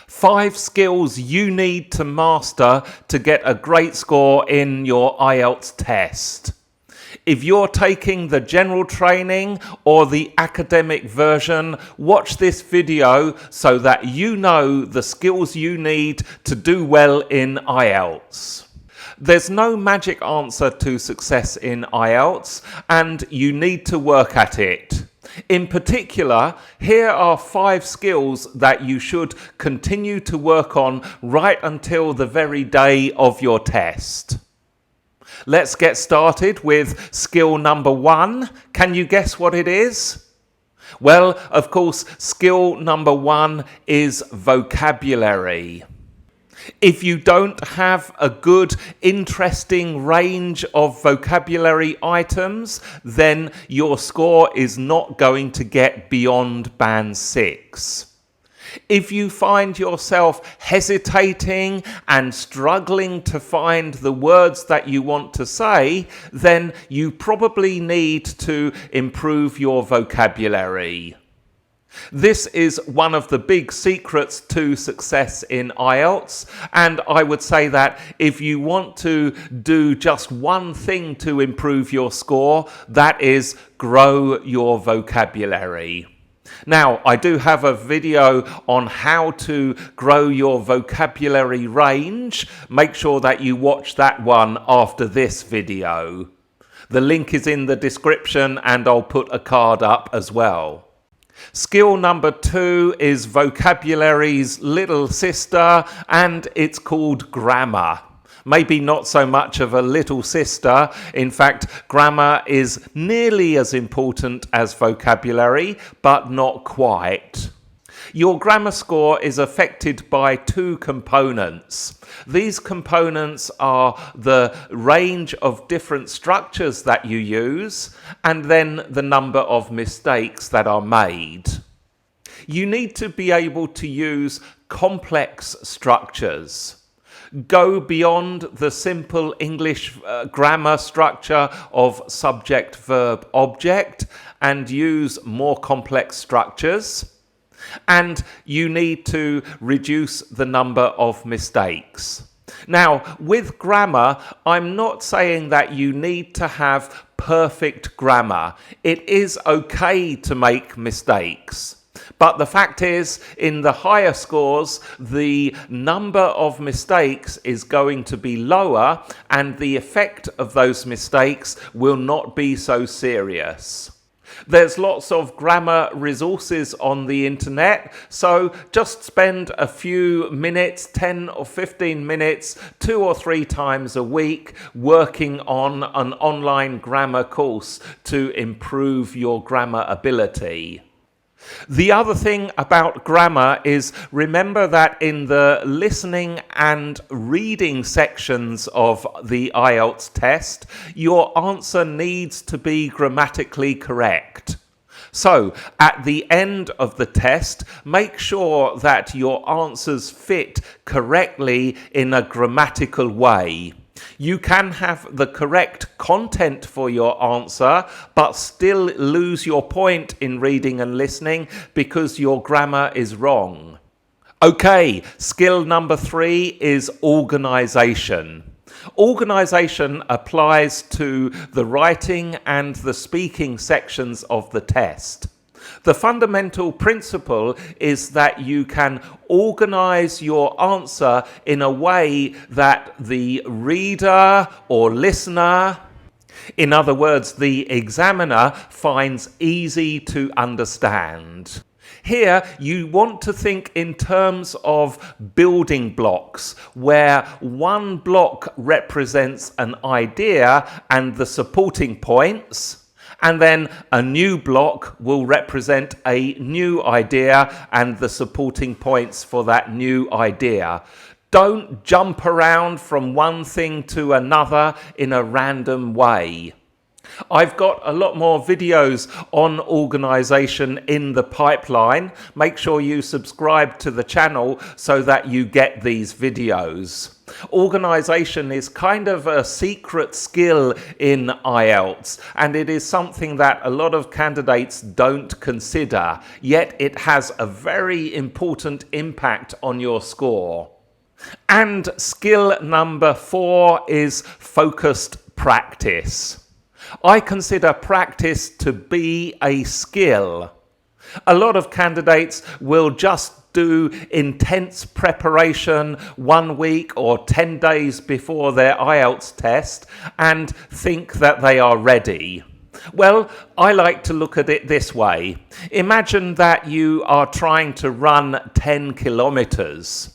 5 skills you need to master to get a great score in your IELTS test. If you're taking the general training or the academic version, watch this video so that you know the skills you need to do well in IELTS. There's no magic answer to success in IELTS, and you need to work at it. In particular, here are 5 skills that you should continue to work on right until the very day of your test. Let's get started with skill number 1. Can you guess what it is? Well, of course, skill number 1 is vocabulary. If you don't have a good, interesting range of vocabulary items, then your score is not going to get beyond band 6. If you find yourself hesitating and struggling to find the words that you want to say, then you probably need to improve your vocabulary. This is one of the big secrets to success in IELTS, and I would say that if you want to do just one thing to improve your score, that is grow your vocabulary. Now, I do have a video on how to grow your vocabulary range. Make sure that you watch that one after this video. The link is in the description and I'll put a card up as well. Skill number 2 is vocabulary's little sister, and it's called grammar. Maybe not so much of a little sister. In fact, grammar is nearly as important as vocabulary, but not quite. Your grammar score is affected by 2 components. These components are the range of different structures that you use, and then the number of mistakes that are made. You need to be able to use complex structures. Go beyond the simple English grammar structure of subject, verb, object, and use more complex structures. And you need to reduce the number of mistakes. Now, with grammar, I'm not saying that you need to have perfect grammar. It is okay to make mistakes. But the fact is, in the higher scores, the number of mistakes is going to be lower, and the effect of those mistakes will not be so serious. There's lots of grammar resources on the internet, so just spend a few minutes, 10 or 15 minutes, 2 or 3 times a week, working on an online grammar course to improve your grammar ability. The other thing about grammar is, remember that in the listening and reading sections of the IELTS test, your answer needs to be grammatically correct. So, at the end of the test, make sure that your answers fit correctly in a grammatical way. You can have the correct content for your answer, but still lose your point in reading and listening because your grammar is wrong. Okay, skill number 3 is organisation. Organisation applies to the writing and the speaking sections of the test. The fundamental principle is that you can organize your answer in a way that the reader or listener, in other words, the examiner, finds easy to understand. Here, you want to think in terms of building blocks, where one block represents an idea and the supporting points, and then a new block will represent a new idea and the supporting points for that new idea. Don't jump around from one thing to another in a random way. I've got a lot more videos on organisation in the pipeline. Make sure you subscribe to the channel so that you get these videos. Organisation is kind of a secret skill in IELTS, and it is something that a lot of candidates don't consider, yet it has a very important impact on your score. And skill number 4 is focused practice. I consider practice to be a skill. A lot of candidates will just do intense preparation 1 week or 10 days before their IELTS test and think that they are ready. Well, I like to look at it this way. Imagine that you are trying to run 10 kilometers.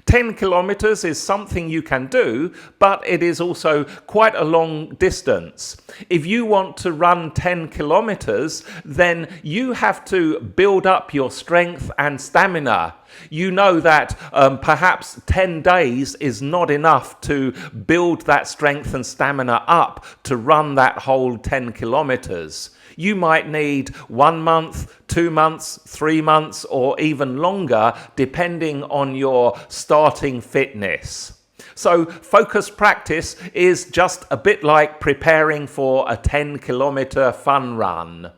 10 kilometers is something you can do, but it is also quite a long distance. If you want to run 10 kilometers, then you have to build up your strength and stamina. You know that perhaps 10 days is not enough to build that strength and stamina up to run that whole 10 kilometers. You might need 1 month, 2 months, 3 months, or even longer, depending on your starting fitness. So focused practice is just a bit like preparing for a 10-kilometer fun run.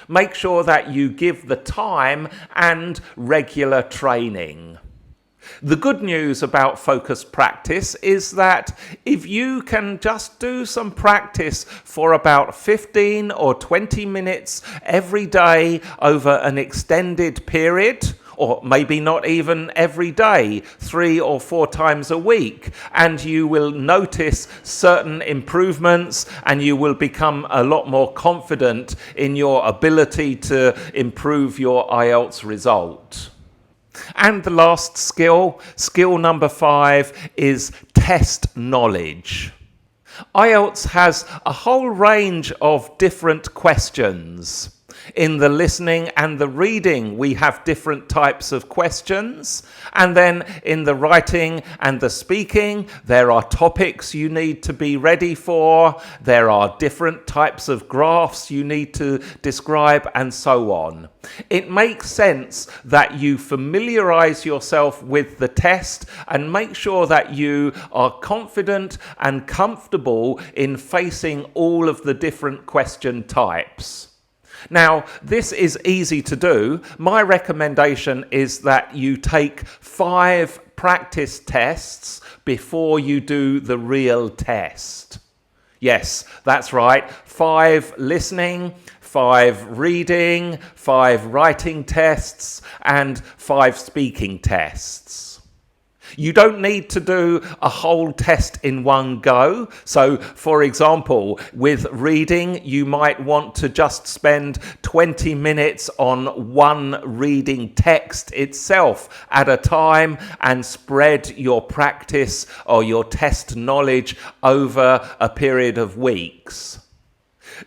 Make sure that you give the time and regular training. The good news about focused practice is that if you can just do some practice for about 15 or 20 minutes every day over an extended period, or maybe not even every day, 3 or 4 times a week, and you will notice certain improvements and you will become a lot more confident in your ability to improve your IELTS result. And the last skill number 5, is test knowledge. IELTS has a whole range of different questions. In the listening and the reading, we have different types of questions. And then in the writing and the speaking, there are topics you need to be ready for. There are different types of graphs you need to describe, and so on. It makes sense that you familiarize yourself with the test and make sure that you are confident and comfortable in facing all of the different question types. Now, this is easy to do. My recommendation is that you take 5 practice tests before you do the real test. Yes, that's right. 5 listening, 5 reading, 5 writing tests, and 5 speaking tests. You don't need to do a whole test in one go. So, for example, with reading, you might want to just spend 20 minutes on one reading text itself at a time and spread your practice or your test knowledge over a period of weeks.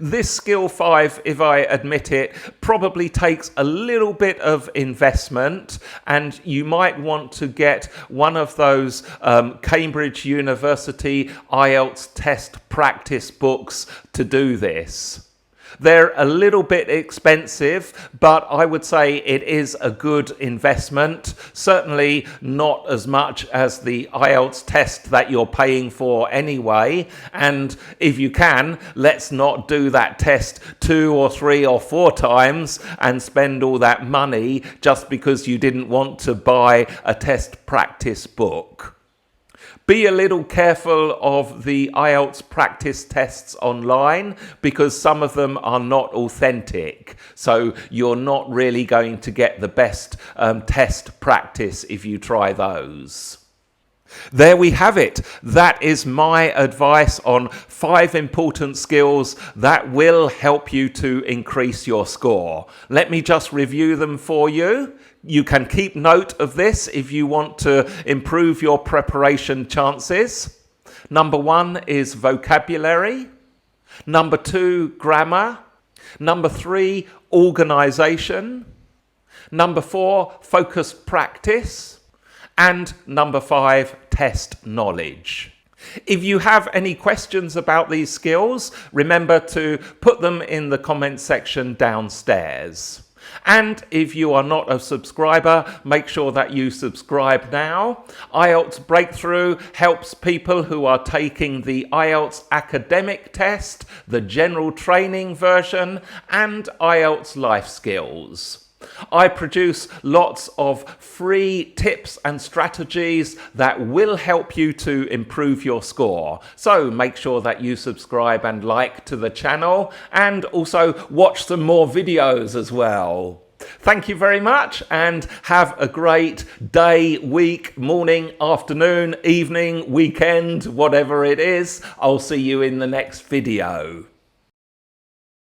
This skill 5, if I admit it, probably takes a little bit of investment, and you might want to get one of those Cambridge University IELTS test practice books to do this. They're a little bit expensive, but I would say it is a good investment. Certainly not as much as the IELTS test that you're paying for anyway. And if you can, let's not do that test 2 or 3 or 4 times and spend all that money just because you didn't want to buy a test practice book. Be a little careful of the IELTS practice tests online because some of them are not authentic. So you're not really going to get the best test practice if you try those. There we have it. That is my advice on 5 important skills that will help you to increase your score. Let me just review them for you. You can keep note of this if you want to improve your preparation chances. Number 1 is vocabulary. Number 2, grammar. Number 3, organisation. Number 4, focused practice. And number 5, test knowledge. If you have any questions about these skills, remember to put them in the comment section downstairs. And if you are not a subscriber, make sure that you subscribe now. IELTS Breakthrough helps people who are taking the IELTS Academic test, the general training version, and IELTS Life Skills. I produce lots of free tips and strategies that will help you to improve your score. So make sure that you subscribe and like to the channel, and also watch some more videos as well. Thank you very much, and have a great day, week, morning, afternoon, evening, weekend, whatever it is. I'll see you in the next video.